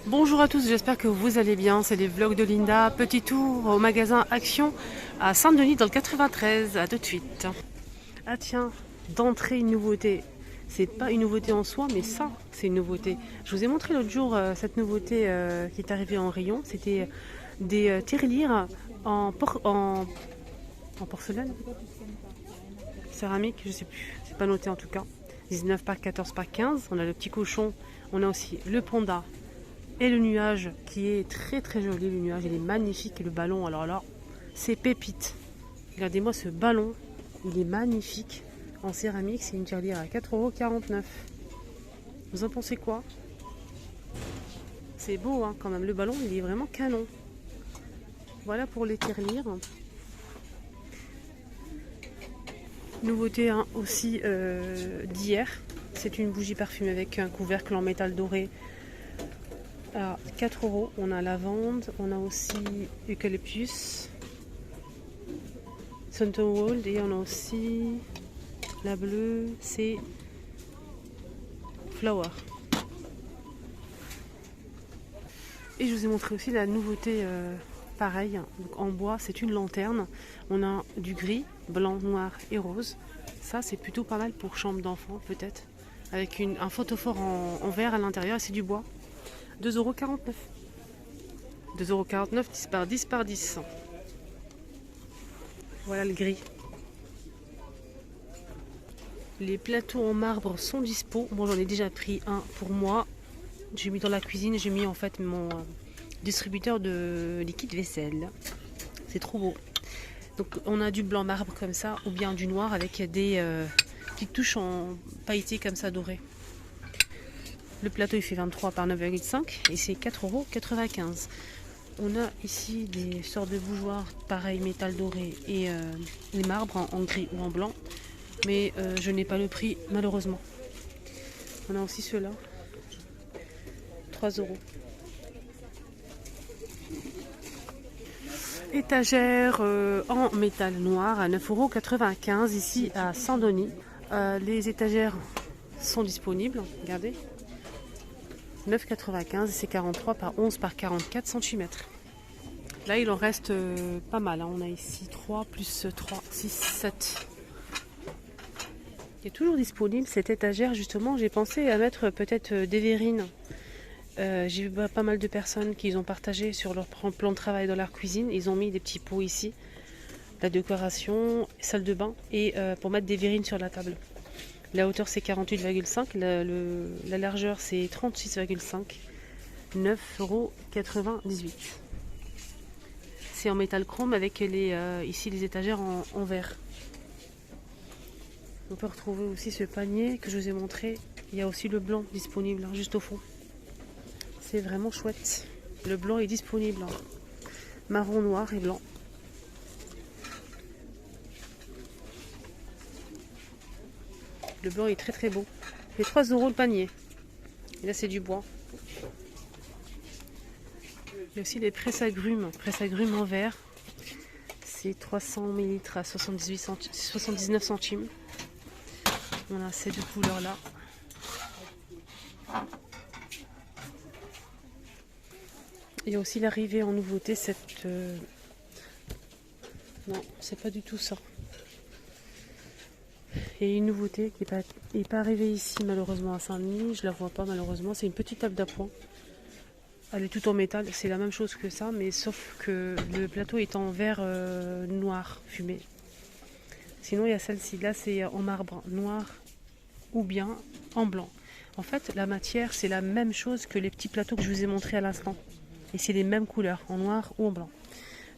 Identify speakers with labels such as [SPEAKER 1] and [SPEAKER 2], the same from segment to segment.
[SPEAKER 1] Bonjour à tous, j'espère que vous allez bien. C'est les vlogs de Linda. Petit tour au magasin Action à Saint-Denis dans le 93. À tout de suite. Ah tiens, d'entrée une nouveauté. C'est pas une nouveauté en soi, mais ça, c'est une nouveauté. Je vous ai montré l'autre jour cette nouveauté qui est arrivée en rayon. C'était des tirelires en porcelaine, céramique, je sais plus. C'est pas noté en tout cas. 19 par 14 par 15. On a le petit cochon. On a aussi le panda. Et le nuage qui est très très joli, le nuage il est magnifique et le ballon alors là c'est pépite. Regardez-moi ce ballon, il est magnifique en céramique, c'est une tirelire à 4,49 €. Vous en pensez quoi? C'est beau hein, quand même, le ballon il est vraiment canon. Voilà pour les tirelires. Nouveauté hein, aussi d'hier, c'est une bougie parfumée avec un couvercle en métal doré. À 4 €, on a lavande, on a aussi eucalyptus, Sunderwold et on a aussi la bleue, c'est flower. Et je vous ai montré aussi la nouveauté pareil, donc en bois, c'est une lanterne. On a du gris, blanc, noir et rose. Ça c'est plutôt pas mal pour chambre d'enfant peut-être, avec un photophore en verre à l'intérieur et c'est du bois. 2,49 €. 2,49 €, 10 par 10 par 10. Voilà le gris. Les plateaux en marbre sont dispo. Bon, j'en ai déjà pris un pour moi. J'ai mis dans la cuisine. J'ai mis en fait mon distributeur de liquide vaisselle. C'est trop beau. Donc on a du blanc marbre comme ça ou bien du noir avec des petites touches en pailleté comme ça doré. Le plateau il fait 23 par 9,5 et c'est 4,95 €. On a ici des sortes de bougeoirs pareil métal doré et les marbres en gris ou en blanc. Mais je n'ai pas le prix malheureusement. On a aussi ceux-là. 3 €. Étagère en métal noir à 9,95 € ici à Saint-Denis. Les étagères sont disponibles. Regardez. 9,95 €, c'est 43 par 11 par 44 cm. Là, il en reste pas mal. Hein. On a ici 3 plus 3, 6, 7. Il est toujours disponible cette étagère. Justement, j'ai pensé à mettre peut-être des verrines. J'ai vu pas mal de personnes qui ont partagé sur leur plan de travail dans leur cuisine. Ils ont mis des petits pots ici. La décoration, salle de bain et pour mettre des verrines sur la table. La hauteur c'est 48,5 €, la largeur c'est 36,5 €, 9,98 €. C'est en métal chrome avec ici les étagères en verre. On peut retrouver aussi ce panier que je vous ai montré. Il y a aussi le blanc disponible hein, juste au fond. C'est vraiment chouette. Le blanc est disponible. Hein. Marron, noir et blanc. Le blanc est très très beau. C'est 3 € le panier. Et là c'est du bois. Il y a aussi les presse-agrumes en verre. C'est 300 ml à 79 centimes. On a ces deux couleurs là. Il y a aussi l'arrivée en nouveauté cette... Non, c'est pas du tout ça. Et une nouveauté qui n'est pas arrivée ici malheureusement à Saint-Denis, je la vois pas malheureusement, c'est une petite table d'appoint. Elle est toute en métal, c'est la même chose que ça, mais sauf que le plateau est en verre noir fumé. Sinon il y a celle-ci, là c'est en marbre noir ou bien en blanc. En fait la matière c'est la même chose que les petits plateaux que je vous ai montrés à l'instant. Et c'est les mêmes couleurs, en noir ou en blanc.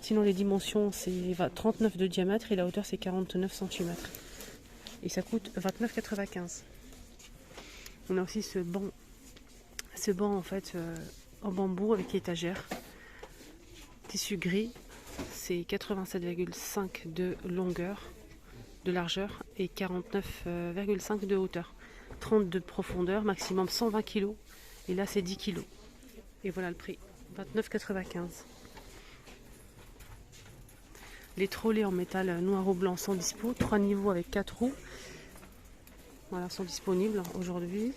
[SPEAKER 1] Sinon les dimensions c'est 39 de diamètre et la hauteur c'est 49 cm. Et ça coûte 29,95 €. On a aussi ce banc en fait en bambou avec étagère. Tissu gris, c'est 87,5 de longueur, de largeur et 49,5 de hauteur. 30 de profondeur, maximum 120 kg. Et là c'est 10 kg. Et voilà le prix, 29,95 €. Les trolleys en métal noir ou blanc sont dispo. 3 niveaux avec 4 roues. Voilà, sont disponibles aujourd'hui.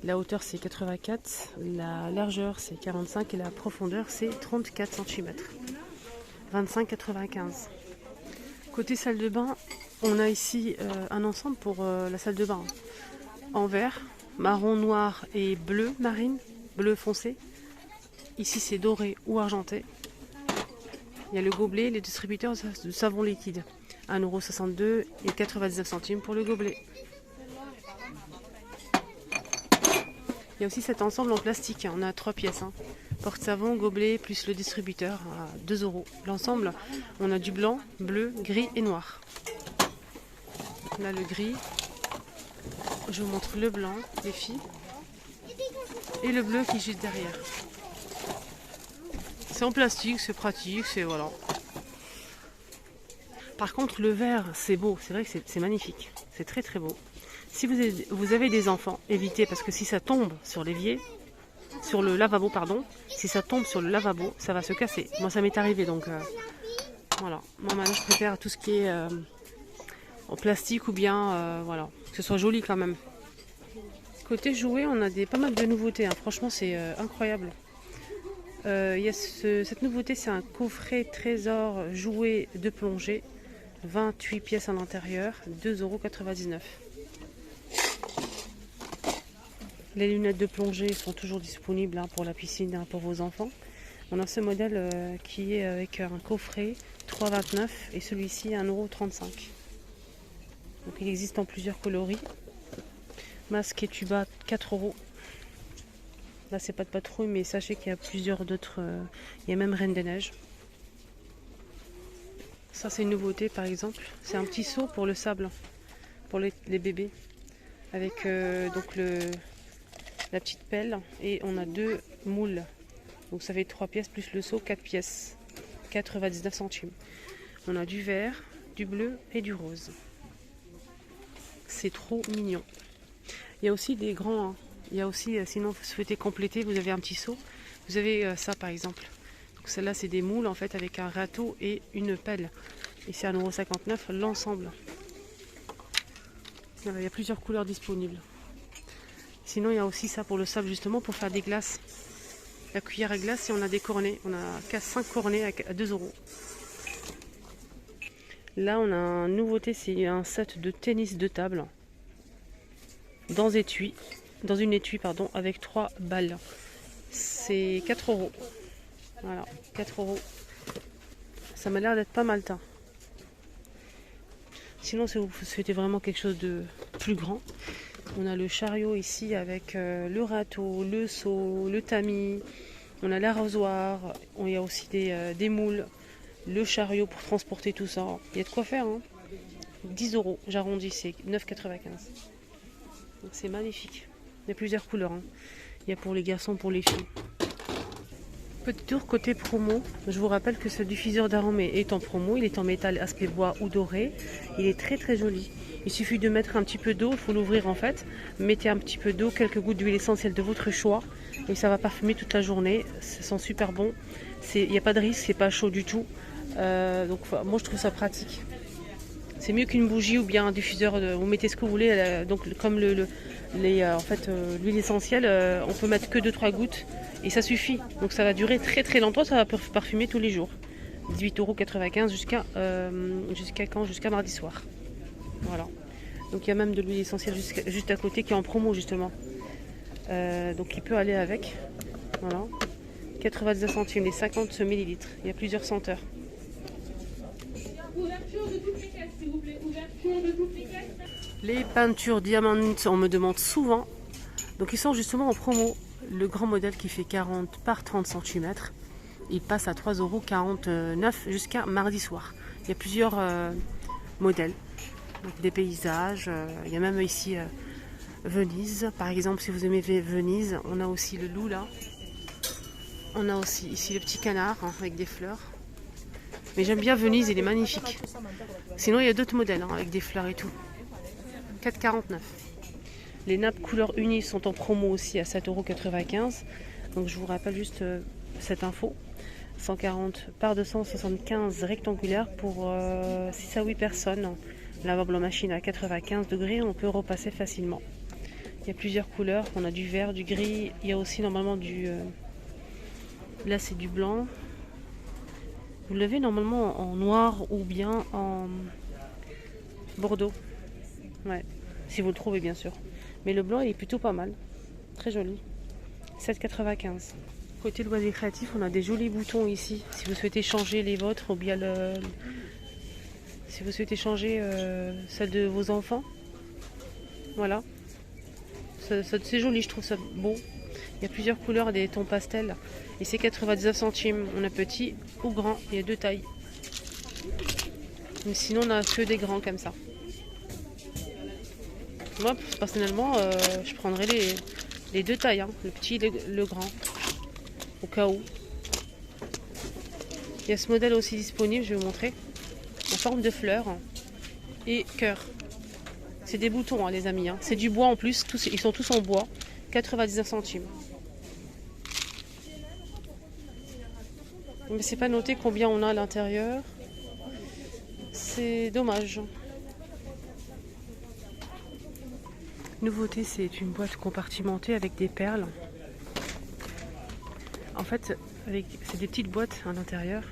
[SPEAKER 1] La hauteur c'est 84, la largeur c'est 45 et la profondeur c'est 34 cm. 25,95. Côté salle de bain, on a ici un ensemble pour la salle de bain en vert, marron, noir et bleu marine, bleu foncé. Ici c'est doré ou argenté. Il y a le gobelet, les distributeurs de savon liquide. 1,62 € et 99 centimes pour le gobelet. Il y a aussi cet ensemble en plastique, on a 3 pièces. Porte-savon, gobelet, plus le distributeur à 2 €. L'ensemble, on a du blanc, bleu, gris et noir. On a le gris. Je vous montre le blanc, les filles. Et le bleu qui est juste derrière. C'est en plastique, c'est pratique, c'est voilà. Par contre, le vert, c'est beau. C'est vrai que c'est magnifique. C'est très très beau. Si vous avez des enfants, évitez parce que si ça tombe sur l'évier, sur le lavabo, pardon, si ça tombe sur le lavabo, ça va se casser. Moi, ça m'est arrivé, donc voilà. Moi, maintenant, je préfère tout ce qui est en plastique ou bien, voilà, que ce soit joli quand même. Côté jouets, on a pas mal de nouveautés. Franchement, c'est incroyable. Il y a cette nouveauté, c'est un coffret trésor jouet de plongée. 28 pièces à l'intérieur, 2,99 €. Les lunettes de plongée sont toujours disponibles pour la piscine, pour vos enfants. On a ce modèle qui est avec un coffret 3,29 € et celui-ci 1,35 €. Donc il existe en plusieurs coloris. Masque et tuba 4 €. Là c'est pas de patrouille, mais sachez qu'il y a plusieurs d'autres. Il y a même Reine des Neiges. Ça c'est une nouveauté par exemple. C'est un petit seau pour le sable, pour les bébés. Avec donc la petite pelle et on a 2 moules. Donc ça fait 3 pièces plus le seau, 4 pièces. 99 centimes. On a du vert, du bleu et du rose. C'est trop mignon. Il y a aussi des grands. Il y a aussi, sinon vous souhaitez compléter, vous avez un petit seau. Vous avez ça par exemple. Donc celle-là c'est des moules en fait avec un râteau et une pelle. Et c'est 1,59 € l'ensemble. Il y a plusieurs couleurs disponibles. Sinon il y a aussi ça pour le sable justement pour faire des glaces. La cuillère à glace et on a des cornets. On a 5 cornets à 2 €. Là on a une nouveauté, c'est un set de tennis de table. Dans une étui pardon, avec 3 balles. C'est 4 €. Voilà, 4 €. Ça m'a l'air d'être pas mal teint. Sinon, si vous souhaitez vraiment quelque chose de plus grand, on a le chariot ici avec le râteau, le seau, le tamis. On a l'arrosoir. Il y a aussi des moules. Le chariot pour transporter tout ça. Il y a de quoi faire. 10 €. J'arrondis, c'est 9,95 €. Donc c'est magnifique. Il y a plusieurs couleurs. Il y a pour les garçons, pour les filles. Petit tour côté promo. Je vous rappelle que ce diffuseur d'arômes est en promo. Il est en métal, aspect bois ou doré. Il est très très joli. Il suffit de mettre un petit peu d'eau. Il faut l'ouvrir en fait. Mettez un petit peu d'eau, quelques gouttes d'huile essentielle de votre choix. Et ça va parfumer toute la journée. Ça sent super bon. Il n'y a pas de risque, c'est pas chaud du tout. Donc moi je trouve ça pratique. C'est mieux qu'une bougie ou bien un diffuseur. Vous mettez ce que vous voulez. Donc comme l'huile essentielle, on peut mettre que 2-3 gouttes et ça suffit. Donc ça va durer très très longtemps, ça va parfumer tous les jours. 18,95 € jusqu'à mardi soir. Voilà. Donc il y a même de l'huile essentielle juste à côté qui est en promo justement. Donc il peut aller avec. Voilà. 99 centimes, les 50 ml. Il y a plusieurs senteurs.
[SPEAKER 2] Ouverture de toutes les caisses, s'il vous plaît. Ouverture de toutes les caisses.
[SPEAKER 1] Les peintures diamants, on me demande souvent. Donc ils sont justement en promo. Le grand modèle qui fait 40 par 30 cm, il passe à 3,49 € jusqu'à mardi soir. Il y a plusieurs modèles. Donc des paysages. Il y a même ici Venise. Par exemple, si vous aimez Venise, on a aussi le loup là. On a aussi ici le petit canard avec des fleurs. Mais j'aime bien Venise, il est magnifique. Sinon, il y a d'autres modèles avec des fleurs et tout. 4,49 €. Les nappes couleur unie sont en promo aussi à 7,95 €. Donc je vous rappelle juste cette info. 140 par 275 rectangulaires pour 6 à 8 personnes. Lavable en machine à 95 degrés, on peut repasser facilement. Il y a plusieurs couleurs. On a du vert, du gris. Il y a aussi normalement du... Là, c'est du blanc. Vous l'avez normalement en noir ou bien en bordeaux. Ouais, si vous le trouvez bien sûr. Mais le blanc, il est plutôt pas mal. Très joli. 7,95. Côté loisirs créatifs, on a des jolis boutons ici. Si vous souhaitez changer les vôtres ou bien si vous souhaitez changer celle de vos enfants. Voilà. C'est joli, je trouve ça beau. Il y a plusieurs couleurs, des tons pastels. Et c'est 99 centimes. On a petit ou grand. Il y a deux tailles. Mais sinon, on a que des grands comme ça. Moi, personnellement, je prendrais les deux tailles. Hein, le petit et le grand. Au cas où. Il y a ce modèle aussi disponible, je vais vous montrer. En forme de fleurs. Et cœur. C'est des boutons, hein, les amis. Hein. C'est du bois en plus. Ils sont tous en bois. 99 centimes. Mais c'est pas noté combien on a à l'intérieur. C'est dommage. Nouveauté, c'est une boîte compartimentée avec des perles. En fait, c'est des petites boîtes à l'intérieur,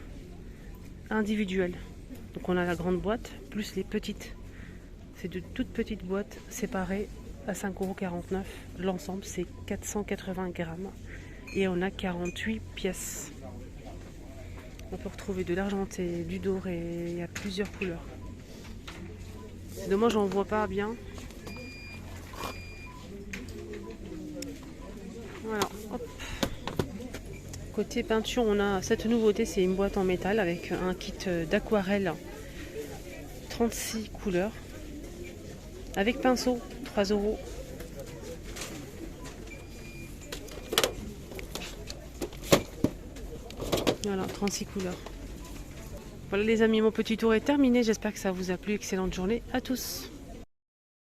[SPEAKER 1] individuelles. Donc on a la grande boîte plus les petites. C'est de toutes petites boîtes séparées à 5,49 €. L'ensemble, c'est 480 grammes. Et on a 48 pièces. On peut retrouver de l'argenté, du doré, il y a plusieurs couleurs. C'est dommage, j'en vois pas bien. Voilà, hop. Côté peinture, on a cette nouveauté, c'est une boîte en métal avec un kit d'aquarelle. 36 couleurs. Avec pinceau, 3 €. Voilà, 36 couleurs. Voilà les amis, mon petit tour est terminé. J'espère que ça vous a plu. Excellente journée à tous.